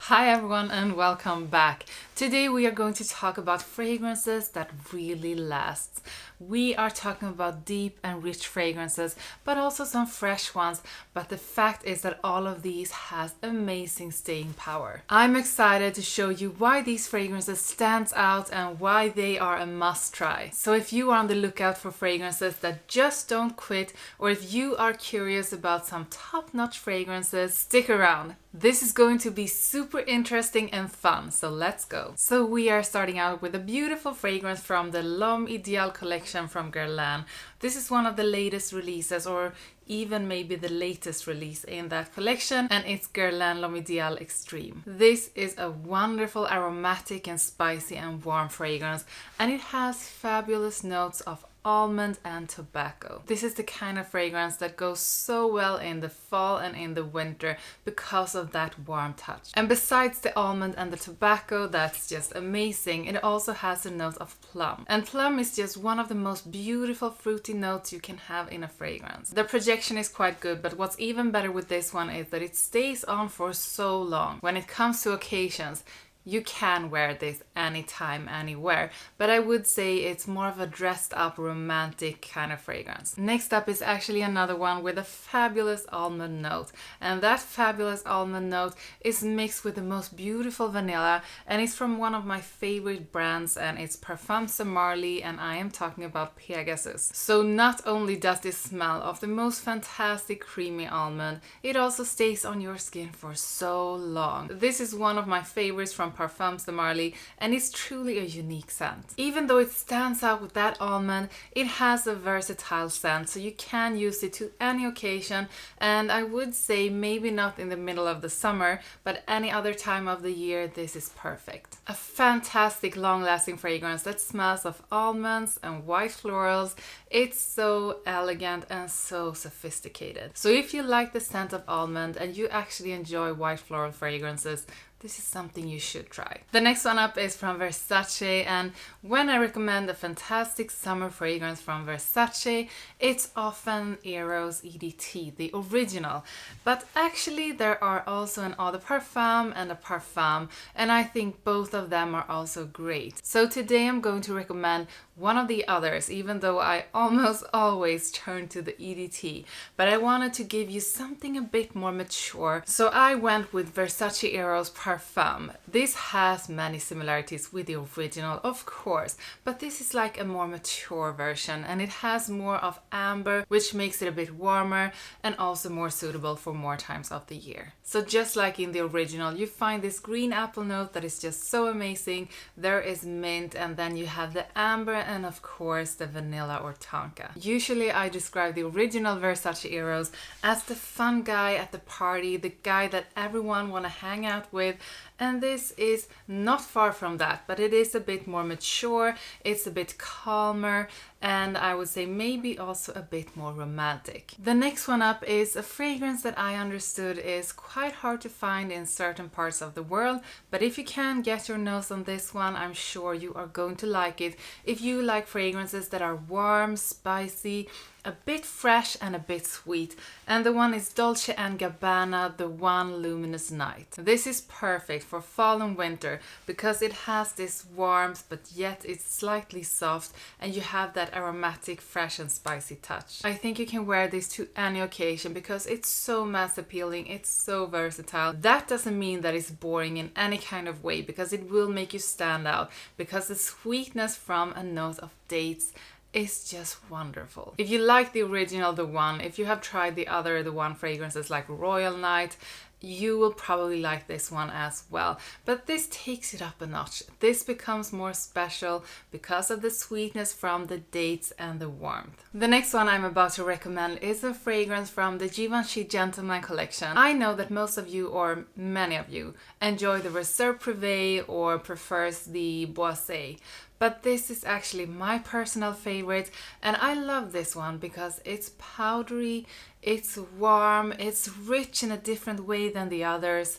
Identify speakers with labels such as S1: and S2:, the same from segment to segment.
S1: Hi everyone and welcome back. Today we are going to talk about fragrances that really last. We are talking about deep and rich fragrances, but also some fresh ones, but the fact is that all of these has amazing staying power. I'm excited to show you why these fragrances stands out and why they are a must try. So if you are on the lookout for fragrances that just don't quit, or if you are curious about some top-notch fragrances, stick around. This is going to be super interesting and fun, so let's go. So we are starting out with a beautiful fragrance from the L'Homme Ideal collection from Guerlain. This is one of the latest releases, or even maybe the latest release in that collection, and it's Guerlain L'Homme Ideal Extreme. This is a wonderful aromatic and spicy and warm fragrance, and it has fabulous notes of almond and tobacco. This is the kind of fragrance that goes so well in the fall and in the winter because of that warm touch. And besides the almond and the tobacco, that's just amazing, it also has a note of plum. And plum is just one of the most beautiful fruity notes you can have in a fragrance. The projection is quite good, but what's even better with this one is that it stays on for so long. When it comes to occasions, you can wear this anytime, anywhere, but I would say it's more of a dressed up romantic kind of fragrance. Next up is actually another one with a fabulous almond note, and that fabulous almond note is mixed with the most beautiful vanilla, and it's from one of my favorite brands, and it's Parfums de Marly, and I am talking about Pegasus. So not only does this smell of the most fantastic creamy almond, it also stays on your skin for so long. This is one of my favorites from Parfums de Marly, and it's truly a unique scent. Even though it stands out with that almond, it has a versatile scent, so you can use it to any occasion, and I would say maybe not in the middle of the summer, but any other time of the year this is perfect. A fantastic long-lasting fragrance that smells of almonds and white florals. It's so elegant and so sophisticated. So if you like the scent of almond and you actually enjoy white floral fragrances, this is something you should try. The next one up is from Versace, and when I recommend a fantastic summer fragrance from Versace, it's often Eros EDT, the original. But actually there are also an Eau de Parfum and a Parfum, and I think both of them are also great. So today I'm going to recommend one of the others, even though I almost always turn to the EDT, but I wanted to give you something a bit more mature, so I went with Versace Eros Parfum. This has many similarities with the original, of course, but this is like a more mature version, and it has more of amber, which makes it a bit warmer and also more suitable for more times of the year. So just like in the original, you find this green apple note that is just so amazing. There is mint, and then you have the amber, and of course the vanilla or tonka. Usually I describe the original Versace Eros as the fun guy at the party, the guy that everyone want to hang out with, and this is not far from that, but it is a bit more mature, it's a bit calmer, and I would say maybe also a bit more romantic. The next one up is a fragrance that I understood is quite hard to find in certain parts of the world, but if you can get your nose on this one, I'm sure you are going to like it if you like fragrances that are warm, spicy, a bit fresh and a bit sweet, and the one is Dolce Gabbana The One Luminous Night. This is perfect for fall and winter because it has this warmth, but yet it's slightly soft, and you have that aromatic, fresh and spicy touch. I think you can wear this to any occasion because it's so mass appealing, it's so versatile. That doesn't mean that it's boring in any kind of way, because it will make you stand out, because the sweetness from a note of dates is just wonderful. If you like the original The One, if you have tried the other The One fragrances like Royal Night, you will probably like this one as well. But this takes it up a notch. This becomes more special because of the sweetness from the dates and the warmth. The next one I'm about to recommend is a fragrance from the Givenchy Gentleman collection. I know that most of you, or many of you, enjoy the Reserve Privé or prefers the Boisé. But this is actually my personal favorite, and I love this one because it's powdery, it's warm, it's rich in a different way than the others,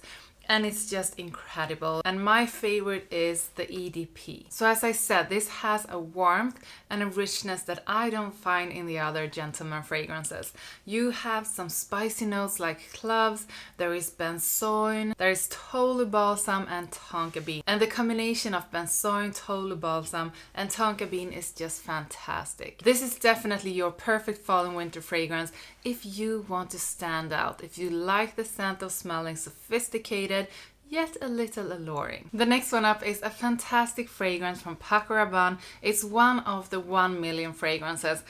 S1: and it's just incredible. And my favorite is the EDP. So as I said, this has a warmth and a richness that I don't find in the other gentleman fragrances. You have some spicy notes like cloves, there is benzoin, there is Tolu balsam and tonka bean. And the combination of benzoin, Tolu balsam and tonka bean is just fantastic. This is definitely your perfect fall and winter fragrance if you want to stand out, if you like the scent of smelling sophisticated yet a little alluring. The next one up is a fantastic fragrance from Paco Rabanne. It's one of the 1 million fragrances.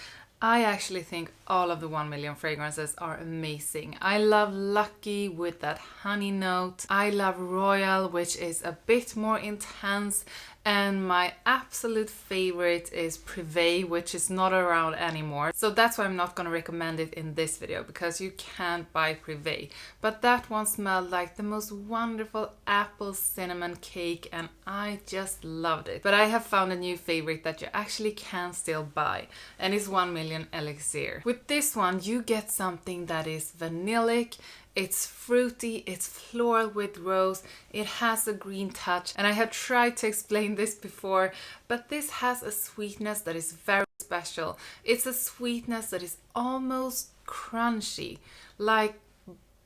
S1: I actually think all of the 1 million fragrances are amazing. I love Lucky with that honey note. I love Royal, which is a bit more intense. And my absolute favorite is Privé, which is not around anymore. So that's why I'm not going to recommend it in this video, because you can't buy Privé. But that one smelled like the most wonderful apple cinnamon cake and I just loved it. But I have found a new favorite that you actually can still buy, and it's 1 million Elixir. With this one you get something that is vanillic. It's fruity, it's floral with rose, it has a green touch, and I have tried to explain this before, but this has a sweetness that is very special. It's a sweetness that is almost crunchy, like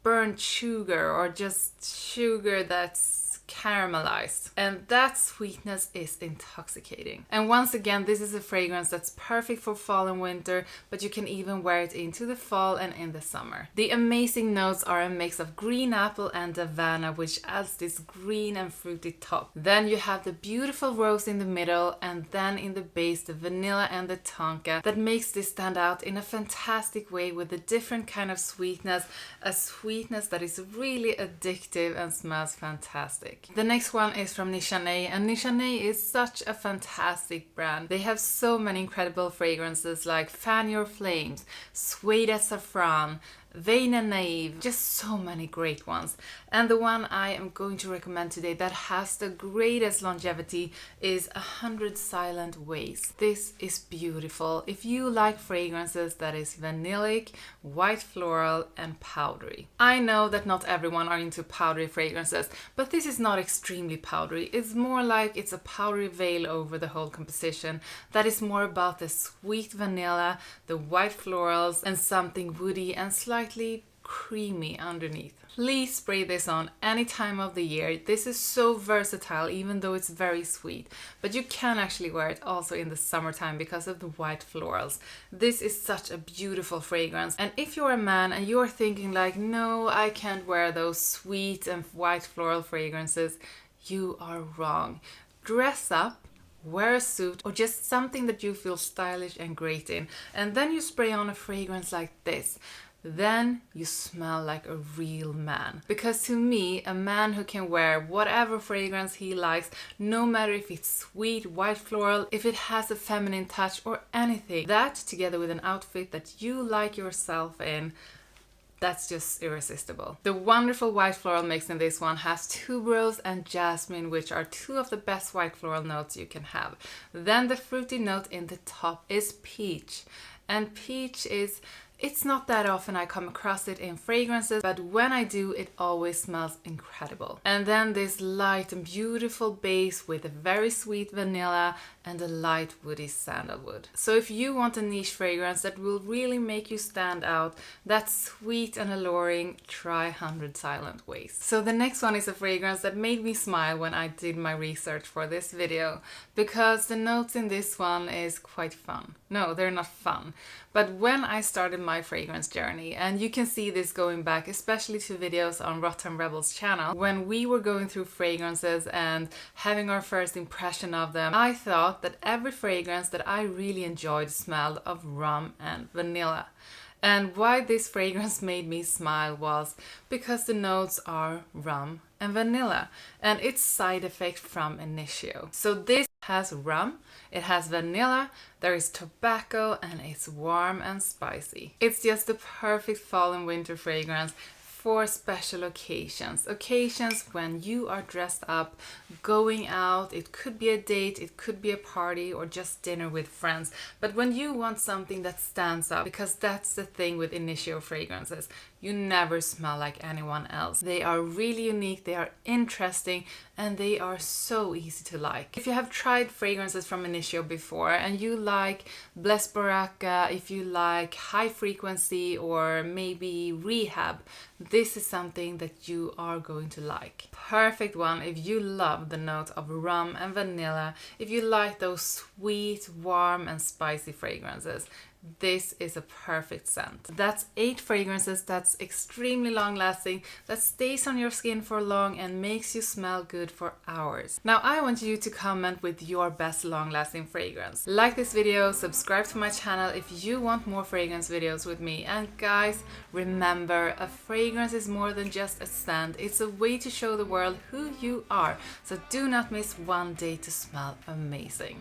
S1: burnt sugar or just sugar that's caramelized, and that sweetness is intoxicating. And once again, this is a fragrance that's perfect for fall and winter, but you can even wear it into the fall and in the summer. The amazing notes are a mix of green apple and Havana, which adds this green and fruity top. Then you have the beautiful rose in the middle, and then in the base the vanilla and the tonka that makes this stand out in a fantastic way with a different kind of sweetness, a sweetness that is really addictive and smells fantastic. The next one is from Nishane, and Nishane is such a fantastic brand. They have so many incredible fragrances like Fan Your Flames, Suede Saffron, Vain and Naive, just so many great ones. And the one I am going to recommend today that has the greatest longevity is 100 Silent Ways. This is beautiful. If you like fragrances that is vanillic, white floral and powdery. I know that not everyone are into powdery fragrances, but this is not extremely powdery. It's more like it's a powdery veil over the whole composition that is more about the sweet vanilla, the white florals and something woody and slightly creamy underneath. Please spray this on any time of the year. This is so versatile even though it's very sweet, but you can actually wear it also in the summertime because of the white florals. This is such a beautiful fragrance, and if you're a man and you're thinking like, no, I can't wear those sweet and white floral fragrances, you are wrong. Dress up, wear a suit or just something that you feel stylish and great in, and then you spray on a fragrance like this. Then you smell like a real man. Because to me, a man who can wear whatever fragrance he likes, no matter if it's sweet, white floral, if it has a feminine touch or anything, that together with an outfit that you like yourself in, that's just irresistible. The wonderful white floral mix in this one has tuberose and jasmine, which are two of the best white floral notes you can have. Then the fruity note in the top is peach. And peach is, it's not that often I come across it in fragrances, but when I do, it always smells incredible. And then this light and beautiful base with a very sweet vanilla and a light woody sandalwood. So if you want a niche fragrance that will really make you stand out, that's sweet and alluring, try 100 Silent Ways. So the next one is a fragrance that made me smile when I did my research for this video, because the notes in this one is quite fun. No, they're not fun. But when I started my fragrance journey, and you can see this going back especially to videos on Rotten Rebels channel, when we were going through fragrances and having our first impression of them, I thought that every fragrance that I really enjoyed smelled of rum and vanilla. And why this fragrance made me smile was because the notes are rum and vanilla, and it's side effect from Initio. So this has rum, it has vanilla, there is tobacco, and it's warm and spicy. It's just the perfect fall and winter fragrance, for special occasions. Occasions when you are dressed up, going out. It could be a date, it could be a party, or just dinner with friends. But when you want something that stands out, because that's the thing with Initio fragrances, you never smell like anyone else. They are really unique, they are interesting, and they are so easy to like. If you have tried fragrances from Initio before and you like Bless Baraka, if you like High Frequency or maybe Rehab, this is something that you are going to like. Perfect one if you love the note of rum and vanilla, if you like those sweet, warm and spicy fragrances. This is a perfect scent. That's 8 fragrances that's extremely long lasting, that stays on your skin for long and makes you smell good for hours. Now I want you to comment with your best long lasting fragrance. Like this video, subscribe to my channel if you want more fragrance videos with me. And guys, remember, a fragrance is more than just a scent. It's a way to show the world who you are. So do not miss one day to smell amazing.